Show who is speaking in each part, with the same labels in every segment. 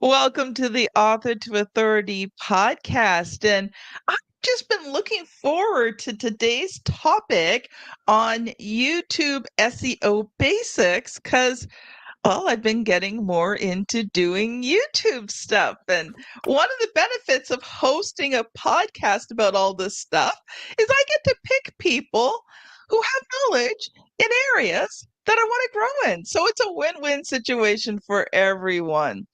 Speaker 1: Welcome to the Author to Authority podcast. And I've just been looking forward to today's topic on YouTube SEO basics because, well, I've been getting more into doing YouTube stuff. And one of the benefits of hosting a podcast about all this stuff is I get to pick people who have knowledge in areas that I want to grow in. So it's a win-win situation for everyone.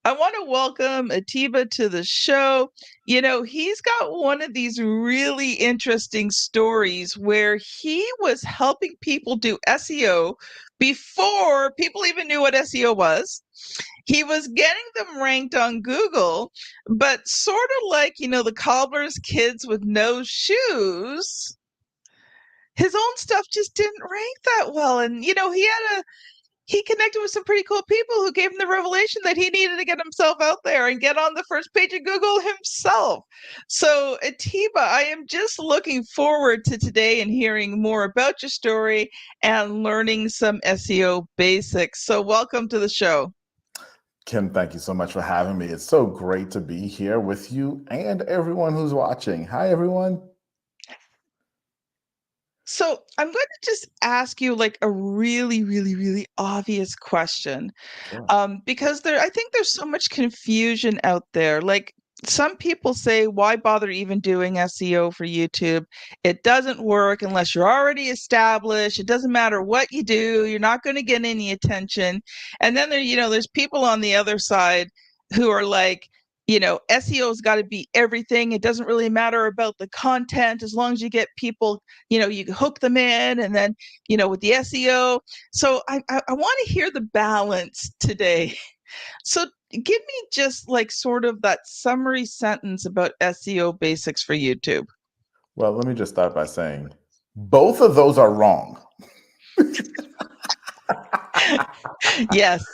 Speaker 1: I want to welcome Atiba to the show. He's got one of these really interesting stories where he was helping people do SEO before people even knew what SEO was. He was getting them ranked on Google, but sort of like, the cobbler's kids with no shoes, his own stuff just didn't rank that well. And, he connected with some pretty cool people who gave him the revelation that he needed to get himself out there and get on the first page of Google himself. So, Atiba, I am just looking forward to today and hearing more about your story and learning some SEO basics. So, welcome to the show.
Speaker 2: Kim, thank you so much for having me. It's so great to be here with you and everyone who's watching. Hi, everyone.
Speaker 1: So I'm going to just ask you like a really, really, really obvious question.
Speaker 2: Sure.
Speaker 1: Because I think there's so much confusion out there. Like some people say, why bother even doing SEO for YouTube? It doesn't work unless you're already established. It doesn't matter what you do. You're not going to get any attention. And then there's people on the other side who are like, SEO's got to be everything. It doesn't really matter about the content as long as you get people, you hook them in, and then, with the SEO. So I want to hear the balance today. So give me just like sort of that summary sentence about SEO basics for YouTube.
Speaker 2: Well, let me just start by saying both of those are wrong.
Speaker 1: Yes.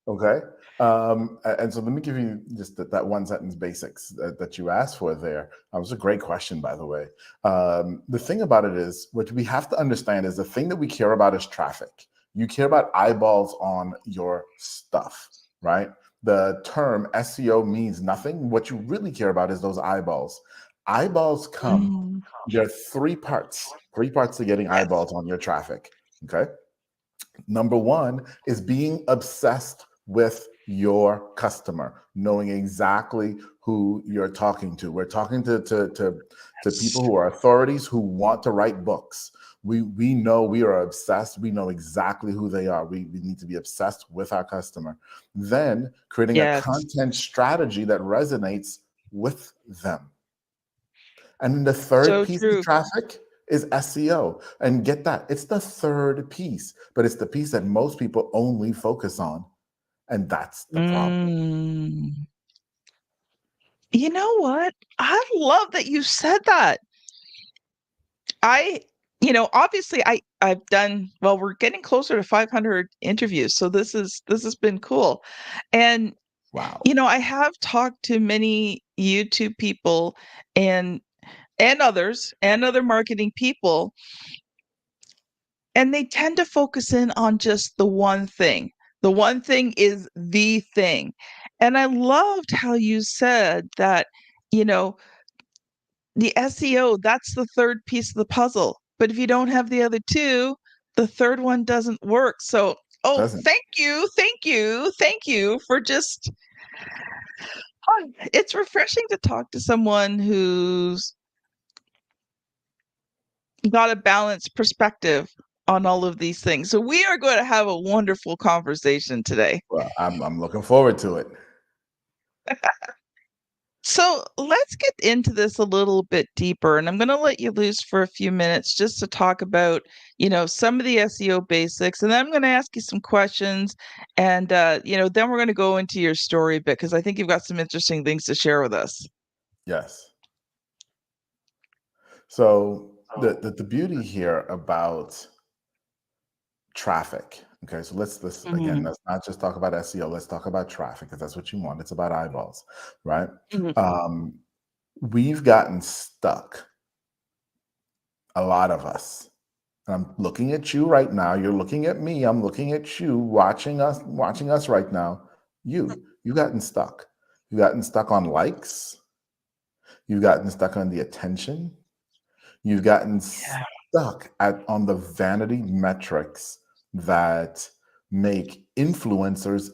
Speaker 2: Okay. And so let me give you just that one sentence basics that you asked for there. That was a great question, by the way. The thing about it is, what we have to understand is the thing that we care about is traffic. You care about eyeballs on your stuff, right? The term SEO means nothing. What you really care about is those eyeballs. Eyeballs come. There are three parts to getting eyeballs on your traffic. Okay. Number one is being obsessed with your customer, knowing exactly who you're talking to. We're talking to people who are authorities who want to write books. We know we are obsessed. We know exactly who they are. We need to be obsessed with our customer. Then creating a content strategy that resonates with them. And then the third piece of traffic is SEO. And get that, it's the third piece, but it's the piece that most people only focus on. And that's the problem.
Speaker 1: You know what? I love that you said that. Obviously I've done, well, we're getting closer to 500 interviews. So this has been cool. And
Speaker 2: wow.
Speaker 1: I have talked to many YouTube people and others and other marketing people, and they tend to focus in on just the one thing. The one thing is the thing. And I loved how you said that, the SEO, that's the third piece of the puzzle. But if you don't have the other two, the third one doesn't work. So, thank you for just, it's refreshing to talk to someone who's got a balanced perspective on all of these things. So we are going to have a wonderful conversation today.
Speaker 2: Well, I'm looking forward to it.
Speaker 1: So let's get into this a little bit deeper, and I'm going to let you loose for a few minutes just to talk about, some of the SEO basics, and then I'm going to ask you some questions, and then we're going to go into your story a bit because I think you've got some interesting things to share with us.
Speaker 2: Yes. So the beauty here about traffic. Okay, so let's again, let's not just talk about SEO. Let's talk about traffic because that's what you want. It's about eyeballs, right? We've gotten stuck, a lot of us, I'm looking at you right now. You're looking at me. I'm looking at you, watching us right now. You gotten stuck. You gotten stuck on likes. You've gotten stuck on the attention. You've gotten
Speaker 1: Yeah.
Speaker 2: stuck on the vanity metrics that make influencers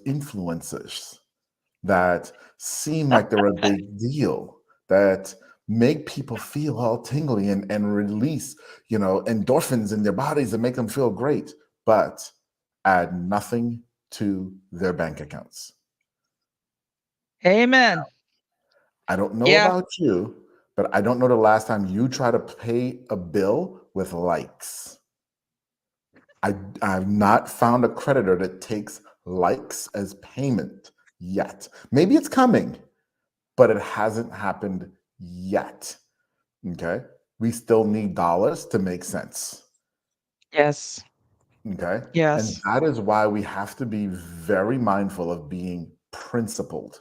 Speaker 2: that seem like they're a big deal, that make people feel all tingly and release, endorphins in their bodies and make them feel great, but add nothing to their bank accounts.
Speaker 1: Amen.
Speaker 2: I don't know
Speaker 1: Yeah.
Speaker 2: about you, but I don't know the last time you try to pay a bill with likes. I've not found a creditor that takes likes as payment yet. Maybe it's coming, but it hasn't happened yet. Okay. We still need dollars to make sense.
Speaker 1: Yes.
Speaker 2: Okay. And
Speaker 1: Yes.
Speaker 2: that is why we have to be very mindful of being principled.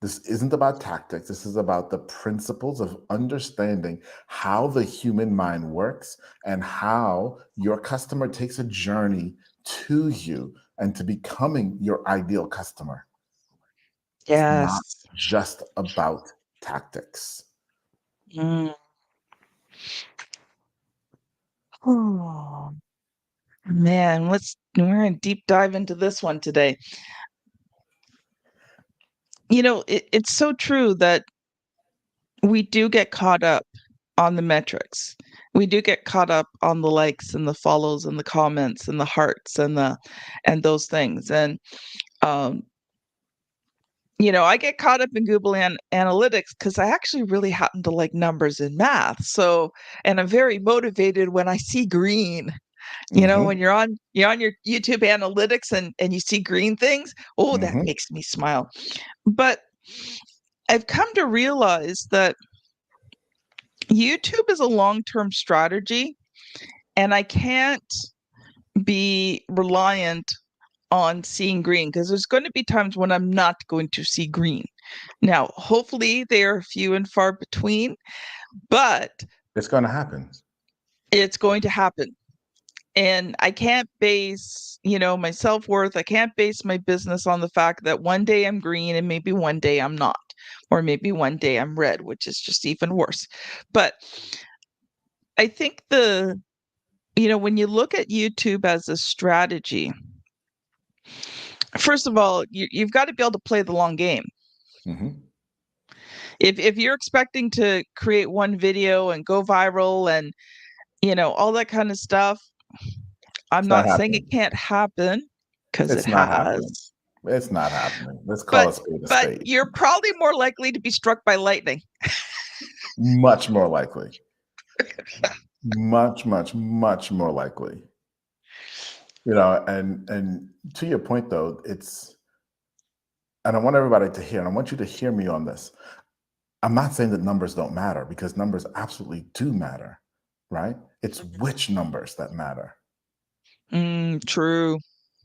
Speaker 2: This isn't about tactics. This is about the principles of understanding how the human mind works and how your customer takes a journey to you and to becoming your ideal customer. It's not
Speaker 1: Yes.
Speaker 2: just about tactics.
Speaker 1: Mm. Oh, man, we're going to deep dive into this one today. It's so true that we do get caught up on the metrics. We do get caught up on the likes and the follows and the comments and the hearts and those things. And um, I get caught up in Google Analytics because I actually really happen to like numbers and math. So, and I'm very motivated when I see green. When
Speaker 2: Hmm.
Speaker 1: you're on your YouTube analytics and you see green things, oh, that
Speaker 2: Hmm.
Speaker 1: makes me smile. But I've come to realize that YouTube is a long-term strategy, and I can't be reliant on seeing green because there's going to be times when I'm not going to see green. Now, hopefully, they are few and far between, but
Speaker 2: It's going to happen.
Speaker 1: it's going to happen. And I can't base, my self-worth, I can't base my business on the fact that one day I'm green and maybe one day I'm not, or maybe one day I'm red, which is just even worse. But I think when you look at YouTube as a strategy, first of all, you've got to be able to play the long game.
Speaker 2: Hmm.
Speaker 1: If you're expecting to create one video and go viral and all that kind of stuff, I'm
Speaker 2: It's not
Speaker 1: not saying it
Speaker 2: happening.
Speaker 1: can't happen because it
Speaker 2: It's not happening.
Speaker 1: has,
Speaker 2: It's not happening. Let's call
Speaker 1: but
Speaker 2: a spade a
Speaker 1: but
Speaker 2: spade.
Speaker 1: you're probably more likely to be struck by lightning.
Speaker 2: Much more likely. Much, much, much more likely. And to your point though, and I want everybody to hear, and I want you to hear me on this. I'm not saying that numbers don't matter because numbers absolutely do matter, right? It's which numbers that matter.
Speaker 1: True.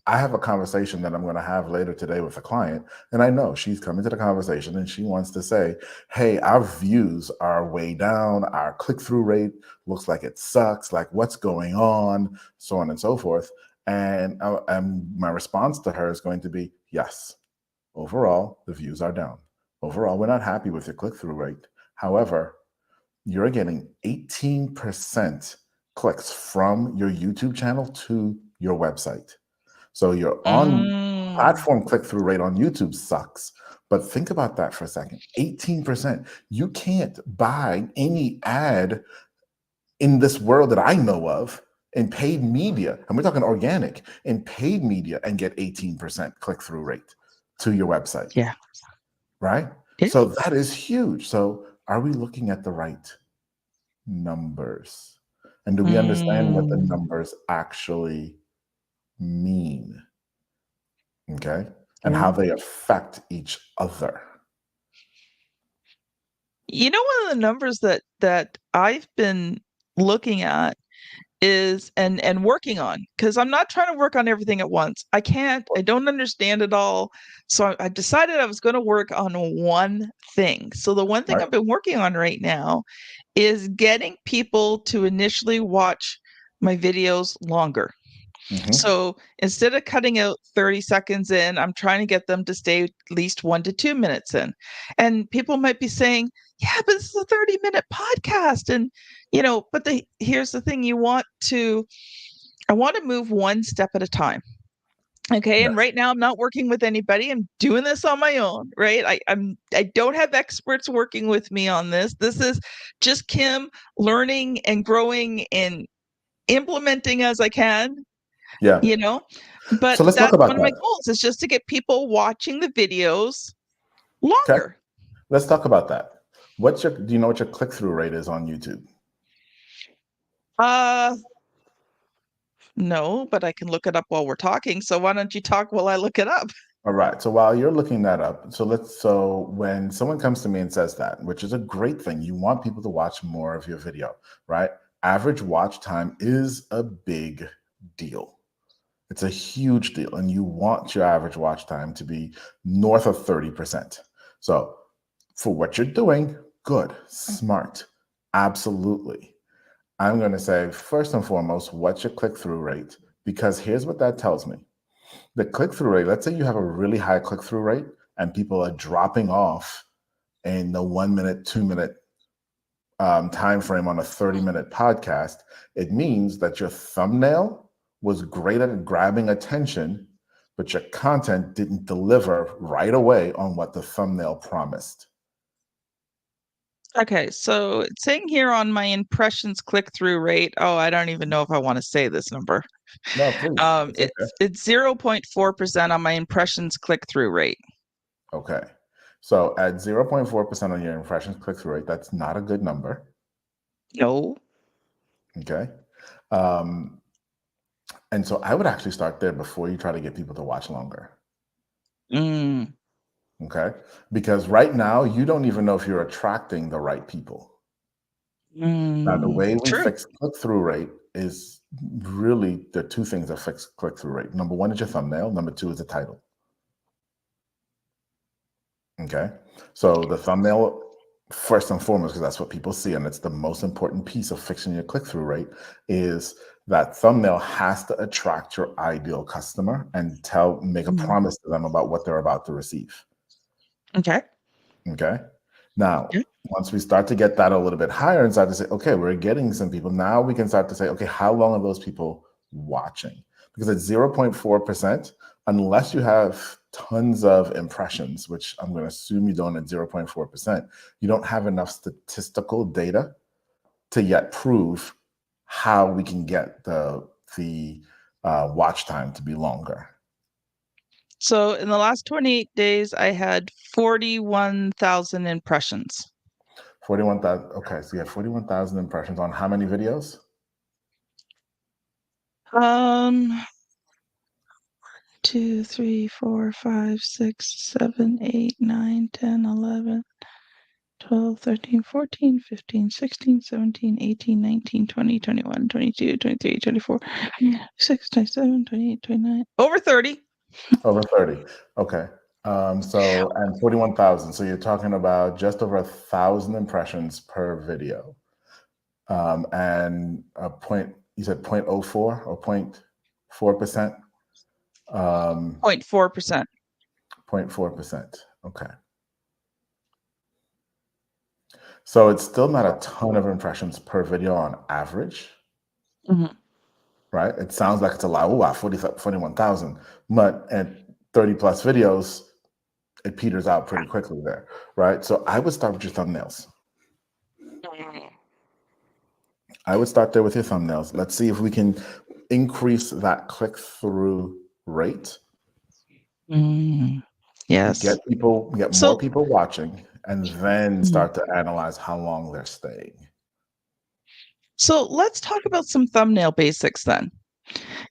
Speaker 2: I have a conversation that I'm going to have later today with a client, and I know she's coming to the conversation and she wants to say, hey, our views are way down, our click-through rate looks like it sucks, like what's going on, so on and so forth. And my response to her is going to be, yes, overall, the views are down. Overall, we're not happy with your click-through rate. However, you're getting 18% clicks from your YouTube channel to your website. So your on
Speaker 1: Mm,
Speaker 2: platform click through rate on YouTube sucks. But think about that for a second. 18%. You can't buy any ad in this world that I know of in paid media. And we're talking organic in paid media and get 18% click through rate to your website,
Speaker 1: yeah.
Speaker 2: right?
Speaker 1: Yeah.
Speaker 2: So that is huge. So are we looking at the right numbers? And do we understand what the
Speaker 1: Mm,
Speaker 2: numbers actually mean? Okay. And
Speaker 1: yeah.
Speaker 2: how they affect each other.
Speaker 1: One of the numbers that I've been looking at is and working on, because I'm not trying to work on everything at once. I can't. I don't understand it all. So I decided I was going to work on one thing. So the one thing
Speaker 2: Right.
Speaker 1: I've been working on right now is getting people to initially watch my videos longer.
Speaker 2: Hmm.
Speaker 1: So instead of cutting out 30 seconds in, I'm trying to get them to stay at least 1 to 2 minutes in. And people might be saying, yeah, but this is a 30-minute podcast. And, but here's the thing, I want to move one step at a time. Okay. And
Speaker 2: Yes.
Speaker 1: right now I'm not working with anybody. I'm doing this on my own, right? I don't have experts working with me on this. This is just Kim learning and growing and implementing as I can,
Speaker 2: Yeah.
Speaker 1: you know? But
Speaker 2: So let's talk
Speaker 1: that's
Speaker 2: about
Speaker 1: one of my
Speaker 2: that.
Speaker 1: goals is just to get people watching the videos
Speaker 2: Okay.
Speaker 1: longer.
Speaker 2: Let's talk about that. Do you know what your click through rate is on YouTube?
Speaker 1: Uh, no, but I can look it up while we're talking. So why don't you talk while I look it up?
Speaker 2: All right. So while you're looking that up, so when someone comes to me and says that, which is a great thing, you want people to watch more of your video, right? Average watch time is a big deal. It's a huge deal. And you want your average watch time to be north of 30%. So for what you're doing, good, smart, absolutely. I'm going to say, first and foremost, what's your click through rate? Because here's what that tells me. The click through rate, let's say you have a really high click through rate and people are dropping off in the 1 minute, 2 minute time frame on a 30-minute podcast. It means that your thumbnail was great at grabbing attention, but your content didn't deliver right away on what the thumbnail promised.
Speaker 1: Okay, so it's saying here on my impressions click-through rate. Oh, I don't even know if I want to say this number.
Speaker 2: No, please. It's okay.
Speaker 1: It's 0.4% on my impressions click-through rate.
Speaker 2: Okay. So at 0.4% on your impressions click through rate, that's not a good number.
Speaker 1: No.
Speaker 2: Okay. Um, and so I would actually start there before you try to get people to watch longer.
Speaker 1: Mm,
Speaker 2: Okay. Because right now, you don't even know if you're attracting the right people. Now, the way we
Speaker 1: true.
Speaker 2: fix click through rate is really the two things that fix click through rate. Number one is your thumbnail, number two is the title. Okay. So the thumbnail, first and foremost, because that's what people see, and it's the most important piece of fixing your click-through rate, is that thumbnail has to attract your ideal customer and make a
Speaker 1: Mm,
Speaker 2: promise to them about what they're about to receive.
Speaker 1: okay.
Speaker 2: Okay. Now,
Speaker 1: Yeah.
Speaker 2: once we start to get that a little bit higher and start to say, okay, we're getting some people, now we can start to say, okay, how long are those people watching? Because at 0.4%, unless you have tons of impressions, which I'm going to assume you don't at 0.4%, you don't have enough statistical data to yet prove how we can get the watch time to be longer.
Speaker 1: So in the last 28 days, I had 41,000 impressions.
Speaker 2: 41,000. Okay, so you have 41,000 impressions on how many videos?
Speaker 1: Um, 2, 3, 4, 5, 6, 7, 8, 9, 10, 11, 12, 13, 14, 15, 16, 17, 18, 19, 20, 21, 22, 23, 24, 26, 27, 28, 29. Over 30.
Speaker 2: Over 30. Okay. And 41,000. So you're talking about just over 1,000 impressions per video. And you said 0.04 or 0.4%?
Speaker 1: 0.4%.
Speaker 2: 0.4%. Okay. So it's still not a ton of impressions per video on average,
Speaker 1: Mhm.
Speaker 2: right? It sounds like it's a lot. Oh, wow, 41,000. But at 30 plus videos, it peters out pretty quickly there, right? So I would start with your thumbnails. I would start there with your thumbnails. Let's see if we can increase that click-through rate,
Speaker 1: Mm, yes.
Speaker 2: get more
Speaker 1: So,
Speaker 2: people watching, and then
Speaker 1: mhm.
Speaker 2: start to analyze how long they're staying.
Speaker 1: So let's talk about some thumbnail basics then.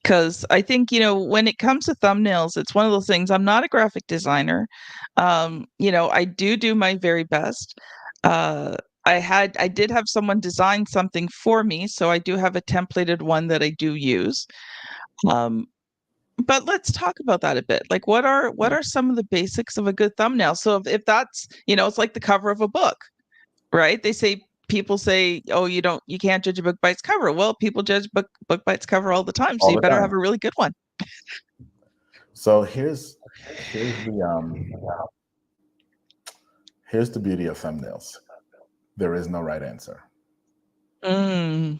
Speaker 1: Because I think, when it comes to thumbnails, it's one of those things. I'm not a graphic designer. I do my very best. Uh, I did have someone design something for me, so I do have a templated one that I do use. Um, but let's talk about that a bit. Like, what are some of the basics of a good thumbnail? So if that's, it's like the cover of a book, right? They say people say, oh, you can't judge a book by its cover. Well, people judge book by its cover all the time, so
Speaker 2: all
Speaker 1: you
Speaker 2: the
Speaker 1: better
Speaker 2: time.
Speaker 1: have a really good one.
Speaker 2: So here's the beauty of thumbnails. There is no right answer.
Speaker 1: Mm.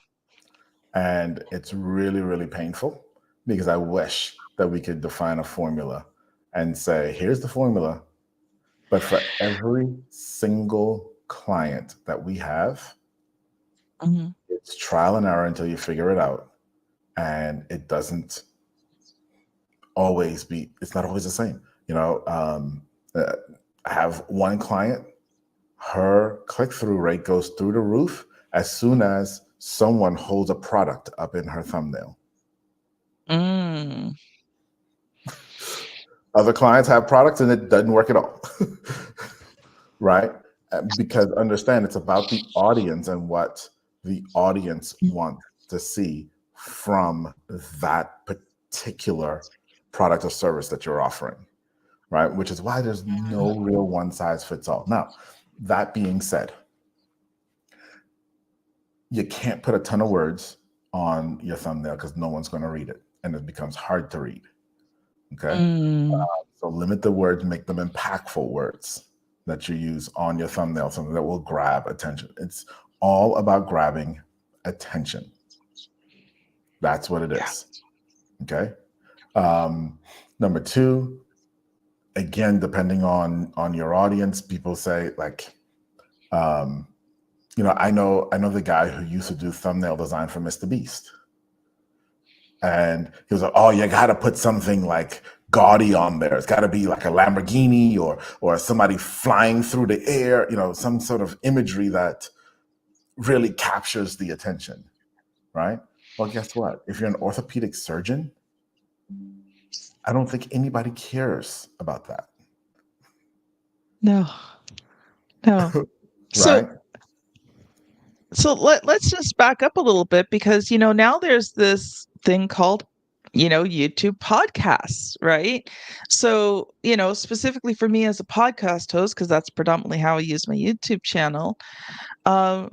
Speaker 2: And it's really, really painful because I wish that we could define a formula and say, here's the formula. But for every single client that we have,
Speaker 1: Mm-hmm.
Speaker 2: it's trial and error until you figure it out. And it doesn't always be, it's not always the same. I have one client, her click-through rate goes through the roof as soon as someone holds a product up in her thumbnail.
Speaker 1: Mm.
Speaker 2: Other clients have products and it doesn't work at all. Right? Because understand, it's about the audience and what the audience wants to see from that particular product or service that you're offering, right? Which is why there's no real one size fits all. Now, that being said, you can't put a ton of words on your thumbnail because no one's going to read it and it becomes hard to read. Okay. So limit the words, make them impactful words that you use on your thumbnail, something that will grab attention. It's all about grabbing attention. That's what it is. Okay. Number two, again, depending on your audience, people say like, I know the guy who used to do thumbnail design for Mr. Beast. And he was like, oh, you got to put something like gaudy on there. It's got to be like a Lamborghini or somebody flying through the air, some sort of imagery that really captures the attention, right? Well, guess what? If you're an orthopedic surgeon, I don't think anybody cares about that.
Speaker 1: No.
Speaker 2: Right?
Speaker 1: So let's just back up a little bit because, now there's this thing called, YouTube podcasts, right? So, specifically for me as a podcast host, because that's predominantly how I use my YouTube channel, I've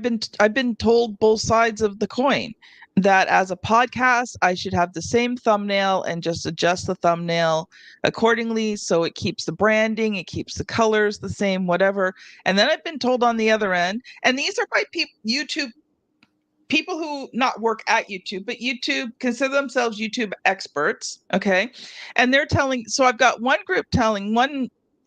Speaker 1: been told both sides of the coin that as a podcast, I should have the same thumbnail and just adjust the thumbnail accordingly so it keeps the branding, it keeps the colors the same, whatever. And then I've been told on the other end, and these are by YouTube people who not work at YouTube, but YouTube consider themselves YouTube experts. Okay. And so I've got one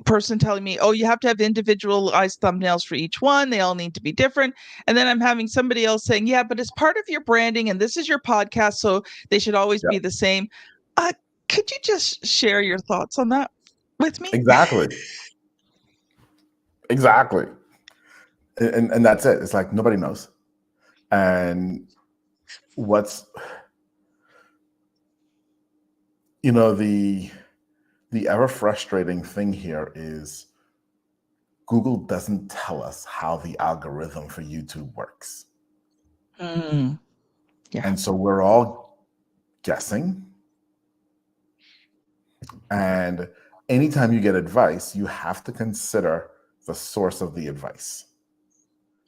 Speaker 1: person telling me, oh, you have to have individualized thumbnails for each one. They all need to be different. And then I'm having somebody else saying, yeah, but it's part of your branding and this is your podcast. So they should always be the same. Could you just share your thoughts on that with me?
Speaker 2: Exactly. And that's it. It's like nobody knows. And what's, the ever frustrating thing here is Google doesn't tell us how the algorithm for YouTube works.
Speaker 1: Yeah.
Speaker 2: And so we're all guessing. And anytime you get advice, you have to consider the source of the advice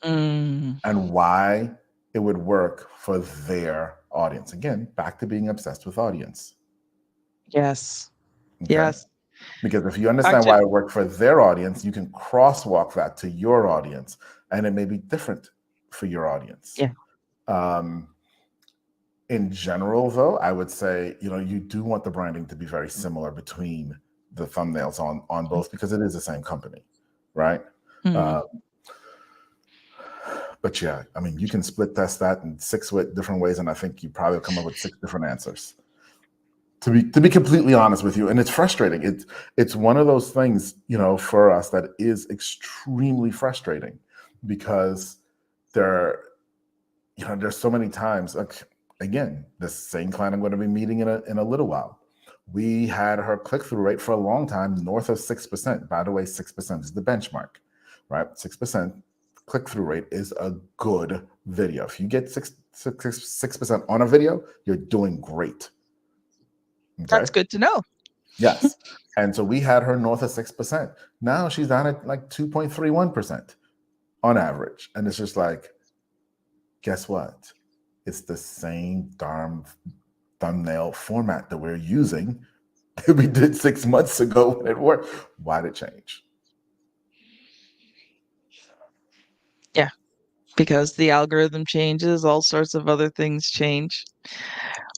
Speaker 2: and why it would work for their audience. Again, back to being obsessed with audience.
Speaker 1: Yes.
Speaker 2: Okay?
Speaker 1: Yes.
Speaker 2: Because if you understand why it worked for their audience, you can crosswalk that to your audience, and it may be different for your audience.
Speaker 1: Yeah.
Speaker 2: In general, though, I would say, you do want the branding to be very similar between the thumbnails on both because it is the same company, right? But yeah, I mean, you can split test that in 6 different ways, and I think you probably come up with 6 different answers. To be completely honest with you, and it's frustrating. It's one of those things, for us that is extremely frustrating because there's so many times. Like, again, the same client I'm going to be meeting in a little while. We had her click-through rate for a long time north of 6%. By the way, 6% is the benchmark, right? 6% click-through rate is a good video. If you get 6% on a video, you're doing great. Okay?
Speaker 1: That's good to know.
Speaker 2: Yes. And so we had her north of 6%. Now she's down at like 2.31%. on average. And it's just like, guess what? It's the same darn thumbnail format that we're using that we did 6 months ago when it worked. Why did it change?
Speaker 1: Yeah, because the algorithm changes, all sorts of other things change.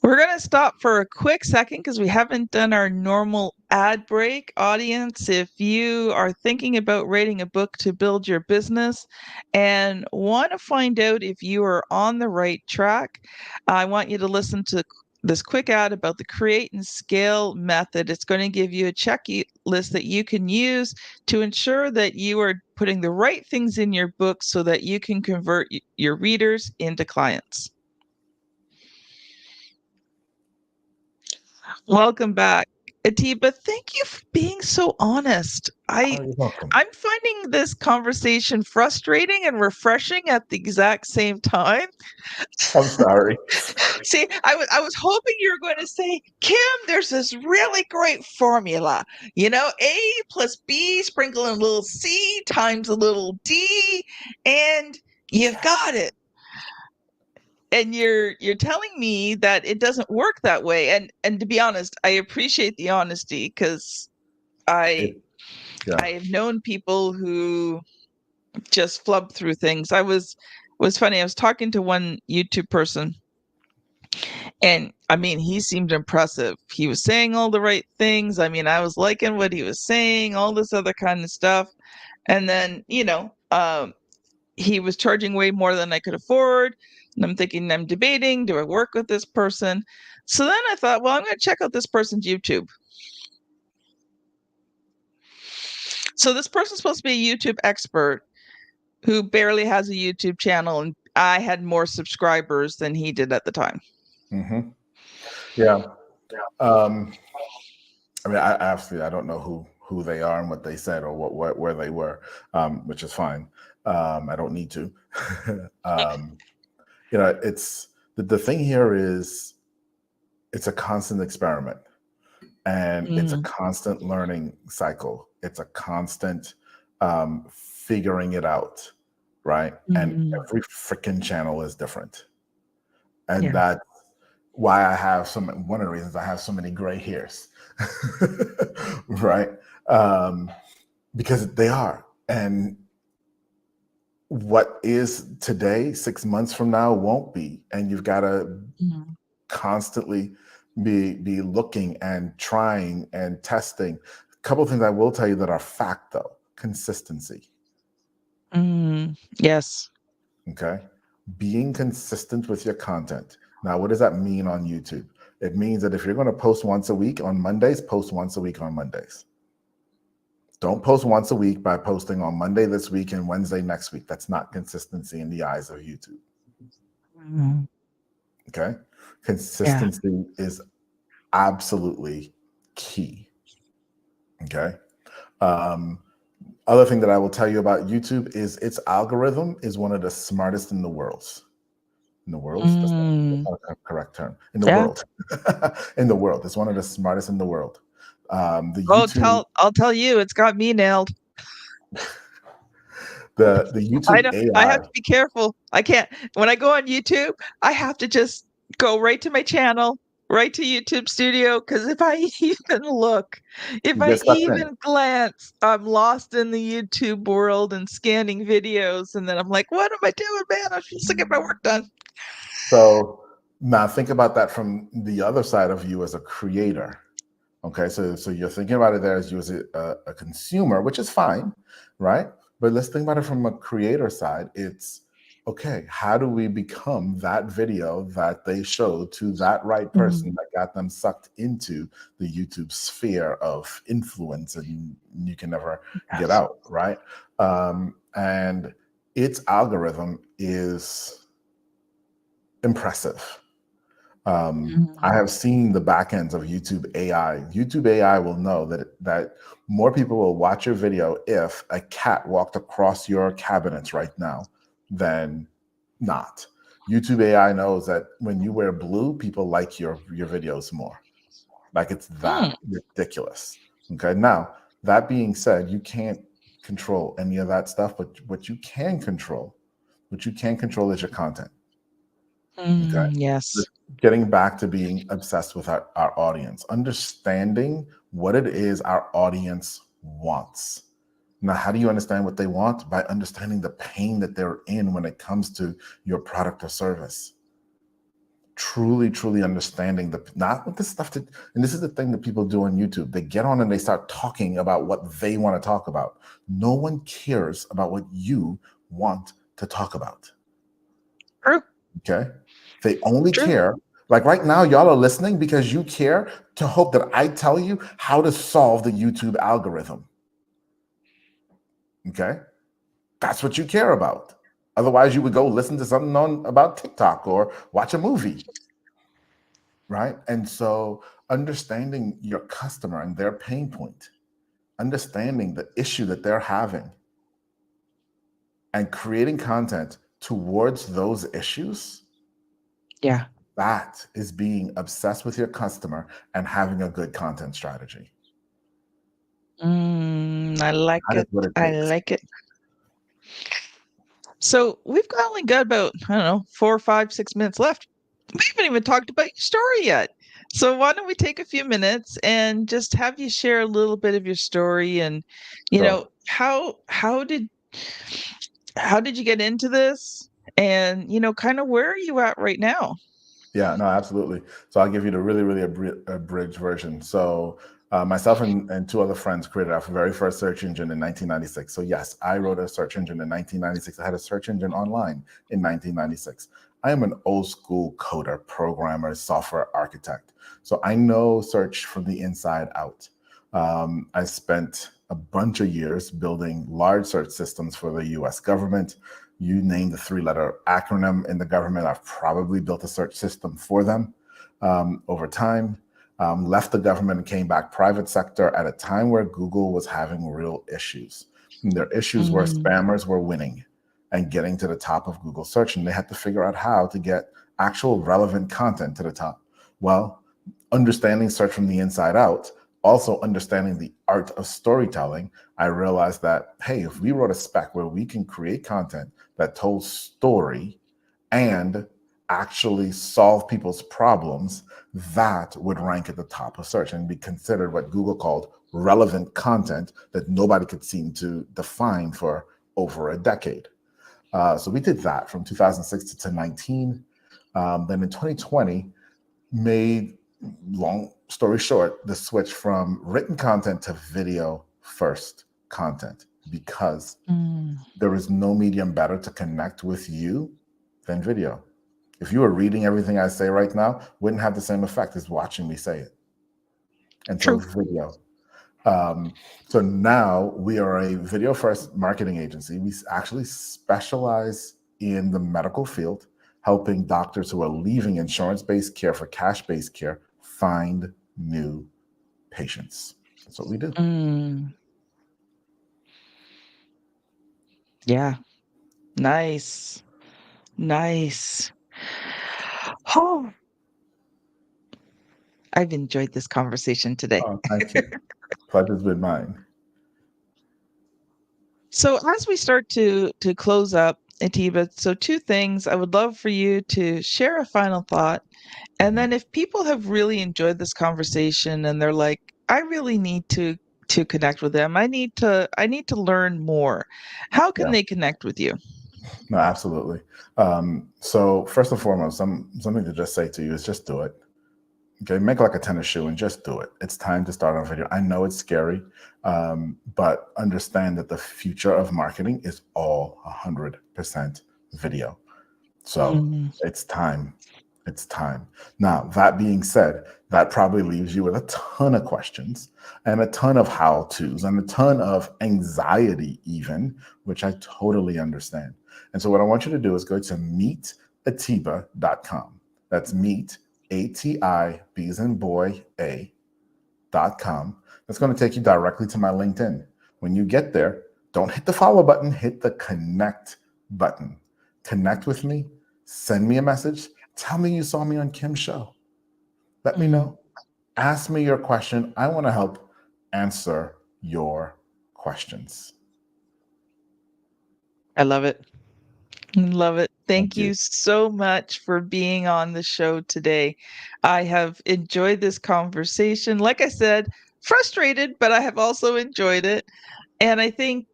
Speaker 1: We're going to stop for a quick second because we haven't done our normal ad break. Audience, if you are thinking about writing a book to build your business and want to find out if you are on the right track, I want you to listen to this quick ad about the create and scale method. It's going to give you a checklist that you can use to ensure that you are putting the right things in your book so that you can convert your readers into clients. Welcome back. Atiba, thank you for being so honest.
Speaker 2: Oh, you're welcome.
Speaker 1: I'm finding this conversation frustrating and refreshing at the exact same time.
Speaker 2: I'm sorry.
Speaker 1: See, I was hoping you were going to say, Kim, there's this really great formula. You know, A plus B, sprinkle in a little C times a little D, and you've got it. And you're telling me that it doesn't work that way. And to be honest, I appreciate the honesty because I
Speaker 2: Yeah.
Speaker 1: I've known people who just flub through things. Was funny. I was talking to one YouTube person, and I mean, he seemed impressive. He was saying all the right things. I mean, I was liking what he was saying, all this other kind of stuff. And then, he was charging way more than I could afford. And I'm thinking, I'm debating, do I work with this person? So then I thought, well, I'm going to check out this person's YouTube. So this person's supposed to be a YouTube expert who barely has a YouTube channel, and I had more subscribers than he did at the time.
Speaker 2: Mm-hmm. Yeah. I mean, I don't know who they are and what they said or where they were, which is fine. I don't need to. It's the thing here is it's a constant experiment, and it's a constant learning cycle. It's a constant figuring it out, right? And every freaking channel is different, and that's why I have one of the reasons I have so many gray hairs, right? Because they are, and what is today, 6 months from now, won't be. And you've got to constantly be looking and trying and testing. A couple of things I will tell you that are fact, though. Consistency.
Speaker 1: Yes.
Speaker 2: Okay. Being consistent with your content. Now, what does that mean on YouTube? It means that if you're going to post once a week on Mondays, post once a week on Mondays. Don't post once a week by posting on Monday this week and Wednesday next week. That's not consistency in the eyes of YouTube. Okay? Consistency is absolutely key. Okay? Other thing that I will tell you about YouTube is its algorithm is one of the smartest in the world. In the world? That's not a correct term. In the world. In the world. It's one of the smartest in the world.
Speaker 1: I'll tell you, it's got me nailed.
Speaker 2: The YouTube AI.
Speaker 1: I have to be careful. I can't. When I go on YouTube, I have to just go right to my channel, right to YouTube Studio, because if I even look, if I even glance, I'm lost in the YouTube world and scanning videos, and then I'm like, what am I doing, man? I should just get my work done.
Speaker 2: So now think about that from the other side of you as a creator. Okay, so you're thinking about it there as you as a consumer, which is fine, right? But let's think about it from a creator side. It's, okay, how do we become that video that they showed to that right person that got them sucked into the YouTube sphere of influence and you can never get out, right? And its algorithm is impressive. I have seen the back ends of YouTube AI. YouTube AI will know that more people will watch your video if a cat walked across your cabinets right now than not. YouTube AI knows that when you wear blue, people like your videos more. Like, it's that ridiculous. Okay. Now, that being said, you can't control any of that stuff, but what you can control is your content. Okay.
Speaker 1: Yes.
Speaker 2: Just getting back to being obsessed with our audience, understanding what it is our audience wants. Now, how do you understand what they want? By understanding the pain that they're in when it comes to your product or service. Truly understanding not what the stuff that, and this is the thing that people do on YouTube. They get on and they start talking about what they want to talk about. No one cares about what you want to talk about.
Speaker 1: True.
Speaker 2: Okay. They only
Speaker 1: True.
Speaker 2: care. Like right now, y'all are listening because you care to hope that I tell you how to solve the YouTube algorithm. Okay. That's what you care about. Otherwise, you would go listen to something about TikTok or watch a movie. Right. And so understanding your customer and their pain point, understanding the issue that they're having, and creating content towards those issues.
Speaker 1: Yeah.
Speaker 2: That is being obsessed with your customer and having a good content strategy.
Speaker 1: I like
Speaker 2: That is
Speaker 1: it.
Speaker 2: what it
Speaker 1: I
Speaker 2: takes.
Speaker 1: like it. So we've only got about, I don't know, 4 or 5, 6 minutes left. We haven't even talked about your story yet. So why don't we take a few minutes and just have you share a little bit of your story and,
Speaker 2: Sure.
Speaker 1: how did you get into this? And, kind of where are you at right now?
Speaker 2: Yeah, no, absolutely. So I'll give you the really abridged version. So myself and two other friends created our very first search engine in 1996. So yes, I wrote a search engine in 1996. I had a search engine online in 1996. I am an old school coder, programmer, software architect. So I know search from the inside out. I spent a bunch of years building large search systems for the US government. You name the 3-letter acronym in the government, I've probably built a search system for them over time. Left the government and came back private sector at a time where Google was having real issues. And their issues were spammers were winning and getting to the top of Google search, and they had to figure out how to get actual relevant content to the top. Well, understanding search from the inside out, also understanding the art of storytelling, I realized that, hey, if we wrote a spec where we can create content that told story and actually solve people's problems, that would rank at the top of search and be considered what Google called relevant content that nobody could seem to define for over a decade. So we did that from 2006 to 2019. Then in 2020, made, long story short, the switch from written content to video first content, because there is no medium better to connect with you than video. If you were reading everything I say right now, wouldn't have the same effect as watching me say it. And so
Speaker 1: True.
Speaker 2: video. So now we are a video first marketing agency. We actually specialize in the medical field, helping doctors who are leaving insurance-based care for cash-based care find new patients. That's what we do.
Speaker 1: Yeah. Nice. Nice. Oh, I've enjoyed this conversation today.
Speaker 2: Oh, thank you. Pleasure's been mine.
Speaker 1: So as we start to close up, Atiba, so 2 things. I would love for you to share a final thought. And then if people have really enjoyed this conversation and they're like, I really need to connect with them. I need to learn more. How can
Speaker 2: Yeah,
Speaker 1: they connect with you?
Speaker 2: no, absolutely. So first and foremost, something to just say to you is just do it. Okay, make like a tennis shoe and just do it. It's time to start on video. I know it's scary, but understand that the future of marketing is all 100% video. So
Speaker 1: Mm,
Speaker 2: it's time. It's time. Now, that being said, that probably leaves you with a ton of questions and a ton of how to's and a ton of anxiety, even, which I totally understand. And so, what I want you to do is go to meetatiba.com. That's meet, ATI, B as in boy, A.com. That's going to take you directly to my LinkedIn. When you get there, don't hit the follow button, hit the connect button. Connect with me, send me a message, tell me you saw me on Kim's show. Let me
Speaker 1: mm.
Speaker 2: know. Ask me your question. I want to help answer your questions.
Speaker 1: I love it. Love it. Thank
Speaker 2: Thank
Speaker 1: you
Speaker 2: you.
Speaker 1: so much for being on the show today. I have enjoyed this conversation. Like I said, frustrated, but I have also enjoyed it. And I think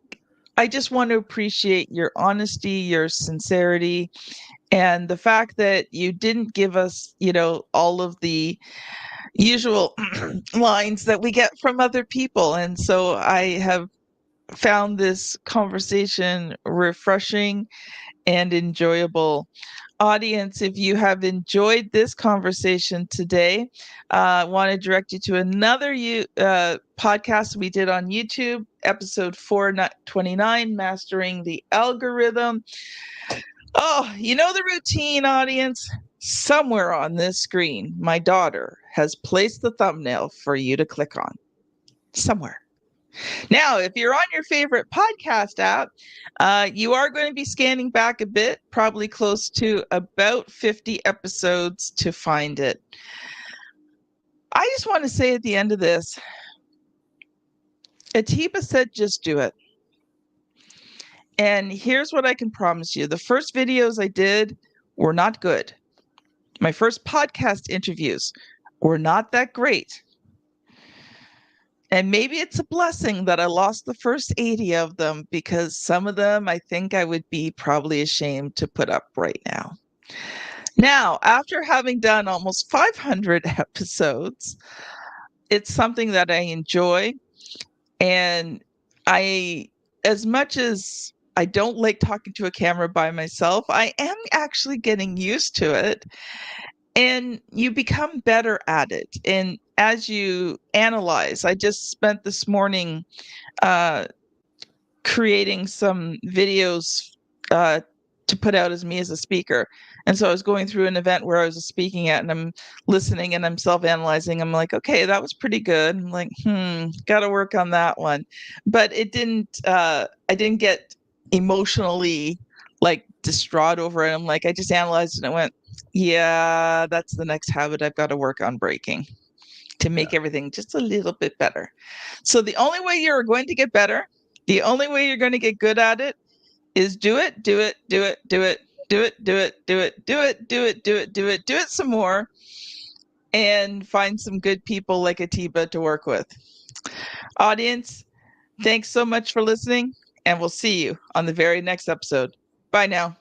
Speaker 1: I just want to appreciate your honesty, your sincerity, and the fact that you didn't give us, all of the usual lines that we get from other people. And so I have found this conversation refreshing and enjoyable. Audience, if you have enjoyed this conversation today, I want to direct you to another podcast we did on YouTube, episode 429, Mastering the Algorithm. Oh, you know the routine, audience? Somewhere on this screen, my daughter has placed the thumbnail for you to click on. Somewhere. Now, if you're on your favorite podcast app, you are going to be scanning back a bit, probably close to about 50 episodes to find it. I just want to say at the end of this, Atiba said, just do it. And here's what I can promise you. The first videos I did were not good. My first podcast interviews were not that great. And maybe it's a blessing that I lost the first 80 of them, because some of them I think I would be probably ashamed to put up right now. Now, after having done almost 500 episodes, it's something that I enjoy. And as much as I don't like talking to a camera by myself, I am actually getting used to it. And you become better at it. And as you analyze, I just spent this morning creating some videos to put out as me as a speaker. And so I was going through an event where I was speaking at, and I'm listening and I'm self-analyzing. I'm like, okay, that was pretty good. I'm like, got to work on that one. But I didn't get emotionally like distraught over it. I'm like, I just analyzed and I went, yeah, that's the next habit I've got to work on breaking to make everything just a little bit better. So the only way you're going to get better, the only way you're going to get good at it is do it, do it, do it, do it, do it, do it, do it, do it, do it, do it, do it, do it some more, and find some good people like Atiba to work with. Audience, thanks so much for listening, and we'll see you on the very next episode. Bye now.